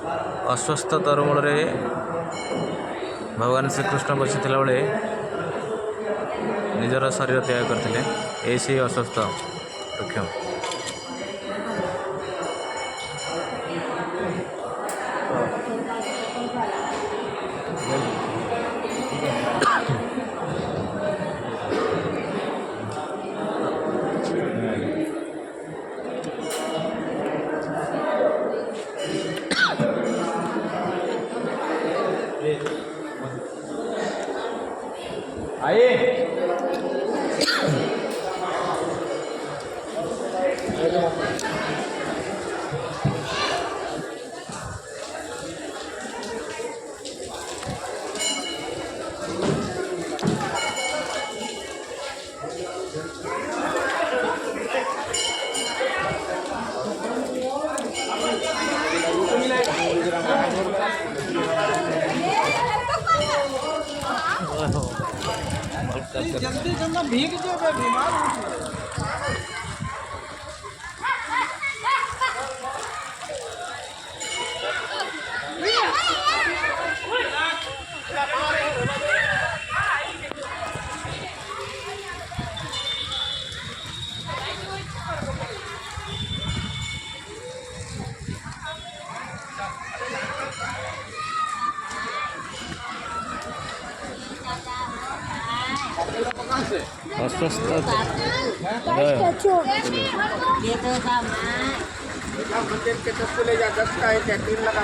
अस्वस्थ तरमूल भगवान श्रीकृष्ण बसी बेले निजर शरीर त्याग करते ऐसे अस्वस्थ वृक्ष। जल्दी जल्दी भीग जाओ, बीमार हो। अस्वस्थ ये तो ले जा 10 का है, 3 लगा।